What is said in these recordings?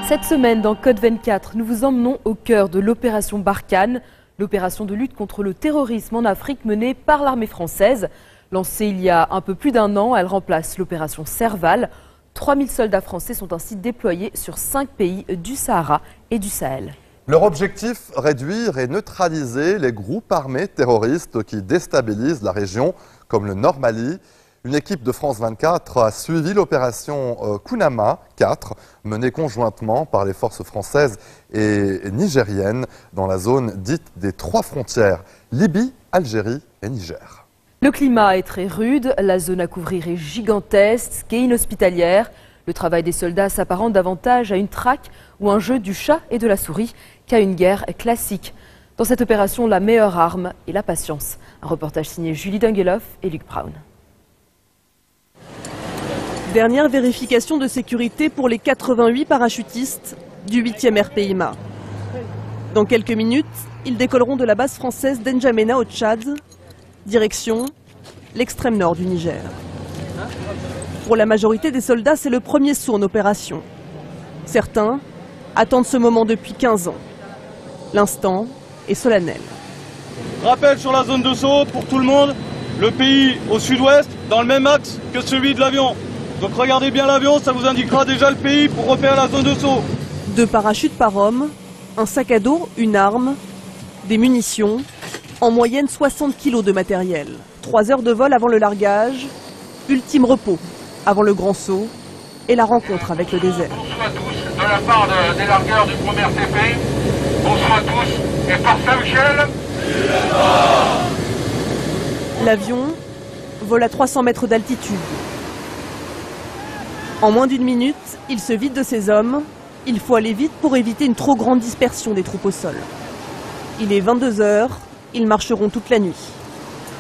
Cette semaine, dans Code 24, nous vous emmenons au cœur de l'opération Barkhane, l'opération de lutte contre le terrorisme en Afrique menée par l'armée française. Lancée il y a un peu plus d'un an, elle remplace l'opération Serval. 3000 soldats français sont ainsi déployés sur 5 pays du Sahara et du Sahel. Leur objectif, réduire et neutraliser les groupes armés terroristes qui déstabilisent la région, comme le Nord Mali. Une équipe de France 24 a suivi l'opération Kunama 4, menée conjointement par les forces françaises et nigériennes dans la zone dite des 3 frontières, Libye, Algérie et Niger. Le climat est très rude, la zone à couvrir est gigantesque et inhospitalière. Le travail des soldats s'apparente davantage à une traque ou un jeu du chat et de la souris qu'à une guerre classique. Dans cette opération, la meilleure arme est la patience. Un reportage signé Julie Dungeloff et Luc Brown. Dernière vérification de sécurité pour les 88 parachutistes du 8e RPIMA. Dans quelques minutes, ils décolleront de la base française d'Njamena au Tchad, direction l'extrême nord du Niger. Pour la majorité des soldats, c'est le premier saut en opération. Certains attendent ce moment depuis 15 ans. L'instant est solennel. Rappel sur la zone de saut pour tout le monde, le pays au sud-ouest, dans le même axe que celui de l'avion. Donc regardez bien l'avion, ça vous indiquera déjà le pays pour repérer la zone de saut. 2 parachutes par homme, un sac à dos, une arme, des munitions, en moyenne 60 kg de matériel. 3 heures de vol avant le largage, ultime repos avant le grand saut et la rencontre avec le désert. Bonsoir à tous, de la part des largueurs du premier CP, bonsoir à tous et par Saint-Michel. L'avion vole à 300 mètres d'altitude. En moins d'une minute, il se vide de ses hommes. Il faut aller vite pour éviter une trop grande dispersion des troupes au sol. Il est 22 h, ils marcheront toute la nuit.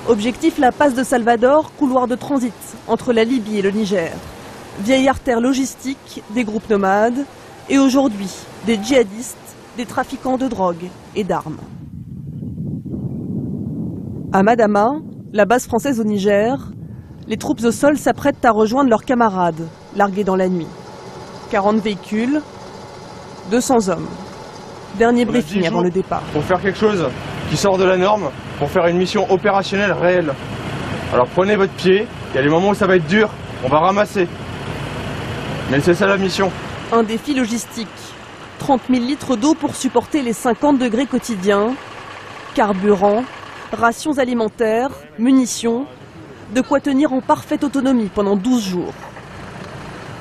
Objectif, la passe de Salvador, couloir de transit entre la Libye et le Niger. Vieille artère logistique des groupes nomades et aujourd'hui des djihadistes, des trafiquants de drogue et d'armes. À Madama, la base française au Niger, les troupes au sol s'apprêtent à rejoindre leurs camarades, largués dans la nuit. 40 véhicules, 200 hommes. Dernier briefing avant le départ. Pour faire quelque chose qui sort de la norme, pour faire une mission opérationnelle réelle. Alors prenez votre pied, il y a des moments où ça va être dur, on va ramasser. Mais c'est ça la mission. Un défi logistique. 30 000 litres d'eau pour supporter les 50 degrés quotidiens. Carburant, rations alimentaires, munitions. De quoi tenir en parfaite autonomie pendant 12 jours.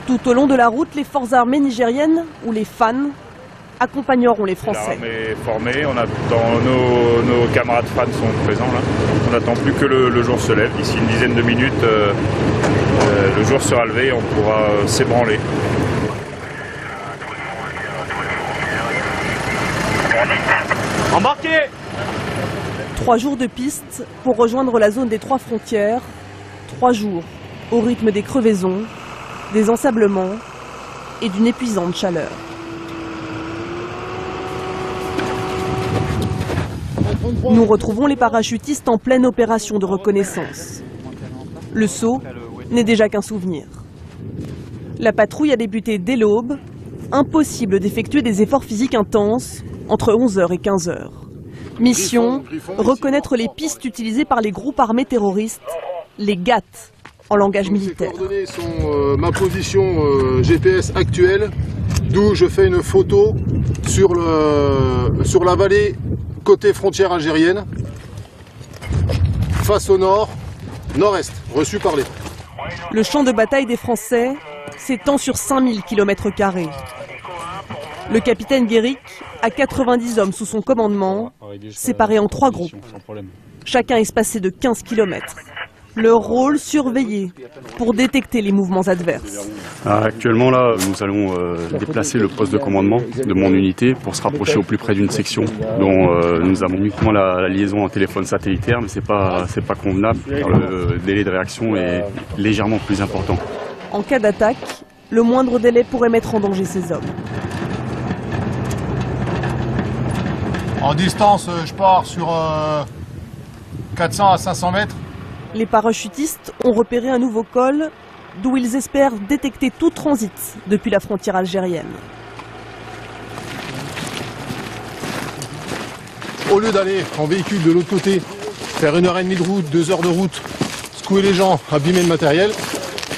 Tout au long de la route, les forces armées nigériennes, ou les FAN, accompagneront les Français. L'armée est formée, nos camarades FAN sont présents là. On n'attend plus que le jour se lève. D'ici une dizaine de minutes, le jour sera levé et on pourra s'ébranler. Embarquez! 3 jours de piste pour rejoindre la zone des 3 frontières. 3 jours au rythme des crevaisons, des ensablements et d'une épuisante chaleur. Nous retrouvons les parachutistes en pleine opération de reconnaissance. Le saut n'est déjà qu'un souvenir. La patrouille a débuté dès l'aube. Impossible d'effectuer des efforts physiques intenses entre 11 h et 15 h. Mission, reconnaître les pistes utilisées par les groupes armés terroristes, les GAT, en langage militaire. Ces coordonnées sont ma position GPS actuelle, d'où je fais une photo sur la vallée côté frontière algérienne, face au nord, nord-est, reçu par les. Le champ de bataille des Français s'étend sur 5000 km². Le capitaine Guéric a 90 hommes sous son commandement, séparés en 3 groupes. Chacun espacé de 15 km. Leur rôle, surveiller pour détecter les mouvements adverses. Actuellement, là, nous allons déplacer le poste de commandement de mon unité pour se rapprocher au plus près d'une section dont nous avons uniquement la liaison en téléphone satellitaire, mais c'est pas convenable car le délai de réaction est légèrement plus important. En cas d'attaque, le moindre délai pourrait mettre en danger ces hommes. En distance, je pars sur 400 à 500 mètres. Les parachutistes ont repéré un nouveau col d'où ils espèrent détecter tout transit depuis la frontière algérienne. au lieu d'aller en véhicule de l'autre côté, faire 1h30 de route, 2 heures de route, secouer les gens, abîmer le matériel,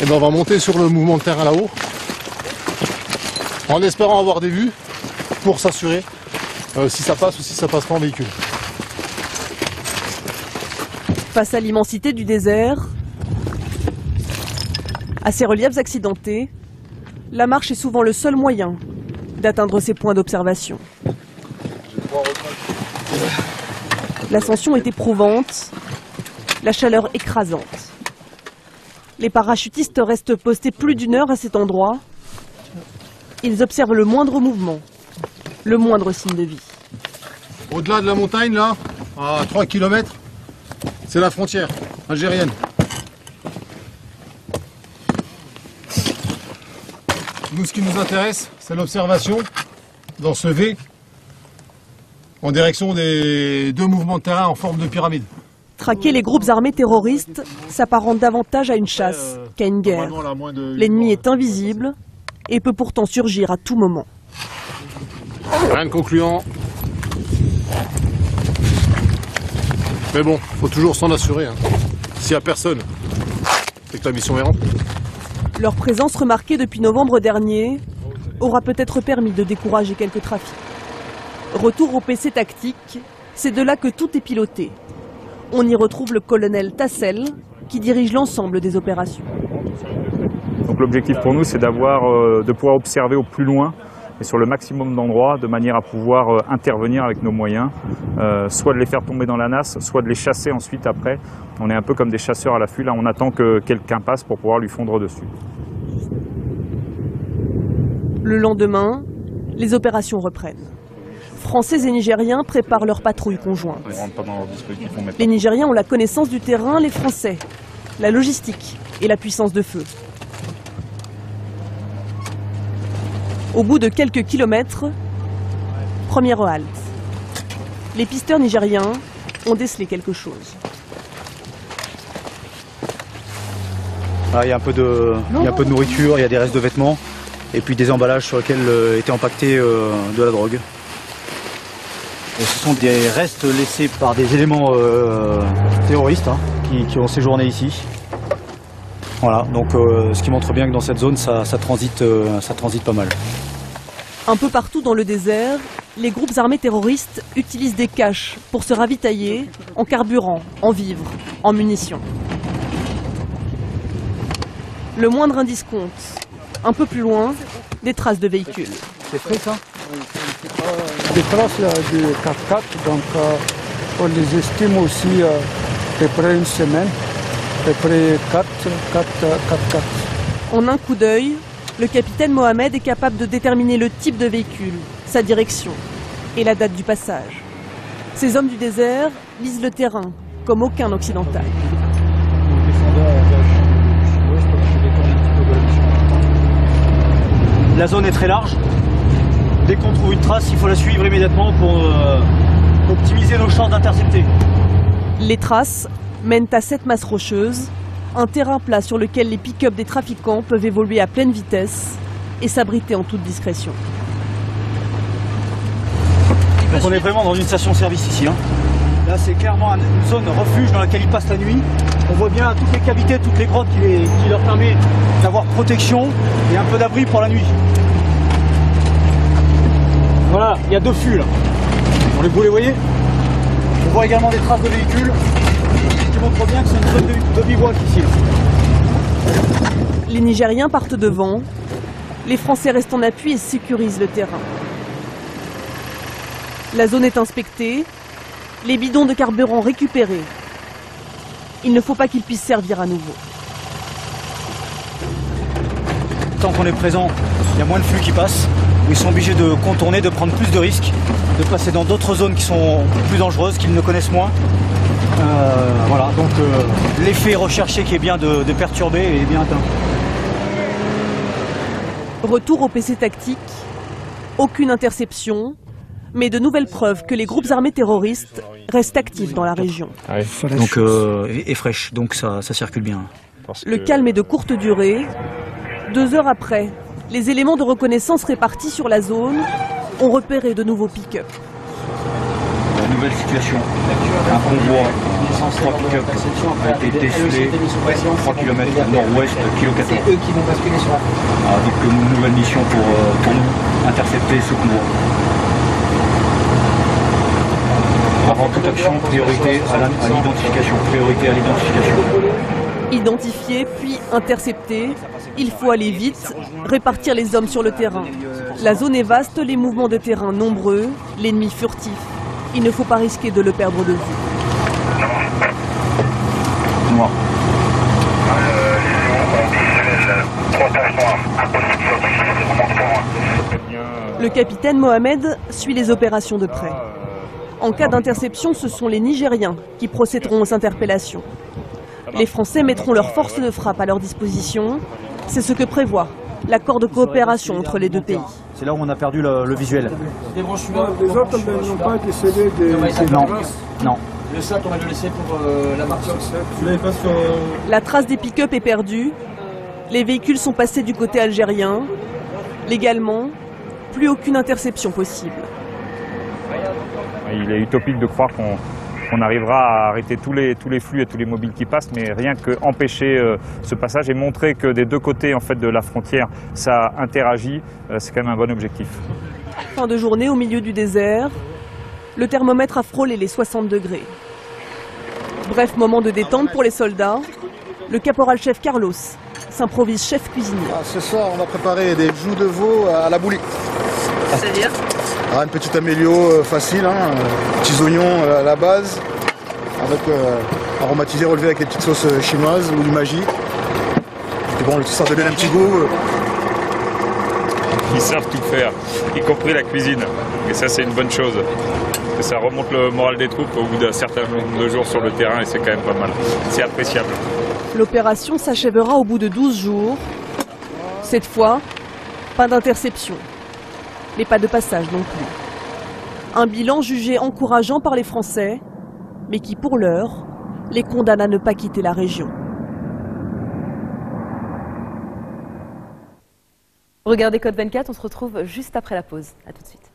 et ben on va monter sur le mouvement de terrain là-haut, en espérant avoir des vues pour s'assurer si ça passe ou si ça passe pas en véhicule. Face à l'immensité du désert, à ces reliefs accidentés, la marche est souvent le seul moyen d'atteindre ces points d'observation. L'ascension est éprouvante, la chaleur écrasante. Les parachutistes restent postés plus d'1 heure à cet endroit. Ils observent le moindre mouvement, le moindre signe de vie. Au-delà de la montagne, là, à 3 km, c'est la frontière algérienne. Nous, ce qui nous intéresse, c'est l'observation dans ce V en direction des 2 mouvements de terrain en forme de pyramide. Traquer les groupes armés terroristes s'apparente davantage à une chasse qu'à une guerre. L'ennemi est invisible et peut pourtant surgir à tout moment. Rien de concluant. Mais bon, faut toujours s'en assurer. Hein. S'il n'y a personne, c'est que la mission est remplie. Leur présence remarquée depuis novembre dernier aura peut-être permis de décourager quelques trafics. Retour au PC tactique, c'est de là que tout est piloté. On y retrouve le colonel Tassel qui dirige l'ensemble des opérations. Donc l'objectif pour nous, c'est de pouvoir observer au plus loin et sur le maximum d'endroits, de manière à pouvoir intervenir avec nos moyens, soit de les faire tomber dans la nasse, soit de les chasser ensuite après. On est un peu comme des chasseurs à l'affût, là on attend que quelqu'un passe pour pouvoir lui fondre dessus. Le lendemain, les opérations reprennent. Français et Nigériens préparent leur patrouille conjointe. Les Nigériens ont la connaissance du terrain, les Français, la logistique et la puissance de feu. Au bout de quelques kilomètres, première halte. Les pisteurs nigériens ont décelé quelque chose. Il y a un peu de nourriture, il y a des restes de vêtements et puis des emballages sur lesquels était empaqueté de la drogue. Et ce sont des restes laissés par des éléments terroristes qui ont séjourné ici. Voilà, donc ce qui montre bien que dans cette zone, ça transite pas mal. Un peu partout dans le désert, les groupes armés terroristes utilisent des caches pour se ravitailler en carburant, en vivres, en munitions. Le moindre indice compte. Un peu plus loin, des traces de véhicules. C'est frais ça? Des traces de 4x4, donc on les estime aussi à peu près une semaine, à peu près 4x4. En un coup d'œil, le capitaine Mohamed est capable de déterminer le type de véhicule, sa direction et la date du passage. Ces hommes du désert lisent le terrain, comme aucun occidental. La zone est très large. Dès qu'on trouve une trace, il faut la suivre immédiatement pour optimiser nos chances d'intercepter. Les traces mènent à 7 masses rocheuses, un terrain plat sur lequel les pick-up des trafiquants peuvent évoluer à pleine vitesse et s'abriter en toute discrétion. Donc on est vraiment dans une station-service ici. Là c'est clairement une zone refuge dans laquelle ils passent la nuit. On voit bien toutes les cavités, toutes les grottes qui leur permet d'avoir protection et un peu d'abri pour la nuit. Voilà, il y a 2 fûts là. Vous les voyez? On voit également des traces de véhicules qui montrent bien que c'est une zone de bivouac ici. Les Nigériens partent devant, les Français restent en appui et sécurisent le terrain. La zone est inspectée, les bidons de carburant récupérés. Il ne faut pas qu'ils puissent servir à nouveau. Tant qu'on est présent, il y a moins de flux qui passent. Ils sont obligés de contourner, de prendre plus de risques, de passer dans d'autres zones qui sont plus dangereuses, qu'ils ne connaissent moins. Voilà, donc l'effet recherché qui est bien de perturber est bien atteint. Retour au PC tactique, aucune interception, mais de nouvelles preuves que les groupes armés terroristes restent actifs dans la région. Donc, et fraîche, donc ça circule bien. Le calme est de courte durée. 2 heures après, les éléments de reconnaissance répartis sur la zone ont repéré de nouveaux pick-up. nouvelle situation. Un convoi, 3 pick-up a été décelé 3 km nord-ouest, kilo 14. Donc une nouvelle mission pour nous, intercepter ce convoi. Avant toute action, priorité à l'identification. Identifier puis intercepter, il faut aller vite, répartir les hommes sur le terrain. La zone est vaste, les mouvements de terrain nombreux, l'ennemi furtif. Il ne faut pas risquer de le perdre de vue. Noir. Le capitaine Mohamed suit les opérations de près. En cas d'interception, ce sont les Nigériens qui procéderont aux interpellations. Les Français mettront leurs forces de frappe à leur disposition. C'est ce que prévoit l'accord de coopération entre les deux pays. C'est là où on a perdu le visuel. Les autres n'ont pas été scellés Non. Le sac, on va le laisser pour la marque. La trace des pick-up est perdue. Les véhicules sont passés du côté algérien. Légalement, plus aucune interception possible. Il est utopique de croire qu'on arrivera à arrêter tous les flux et tous les mobiles qui passent, mais rien qu'empêcher ce passage et montrer que des deux côtés en fait, de la frontière, ça interagit, c'est quand même un bon objectif. Fin de journée au milieu du désert, le thermomètre a frôlé les 60 degrés. Bref moment de détente pour les soldats, le caporal-chef Carlos s'improvise chef cuisinier. Ce soir, on va préparer des joues de veau à la bouillie. C'est-à-dire Une petite amélio facile, petits oignons à la base, avec aromatisé, relevé avec des petites sauces chinoises ou du Maggi. Et bon, ça donne un petit goût. Ils savent tout faire, y compris la cuisine. Et ça, c'est une bonne chose. Et ça remonte le moral des troupes au bout d'un certain nombre de jours sur le terrain et c'est quand même pas mal. C'est appréciable. L'opération s'achèvera au bout de 12 jours. Cette fois, pas d'interception. Mais pas de passage non plus. Un bilan jugé encourageant par les Français, mais qui pour l'heure les condamne à ne pas quitter la région. Regardez Code 24, on se retrouve juste après la pause. A tout de suite.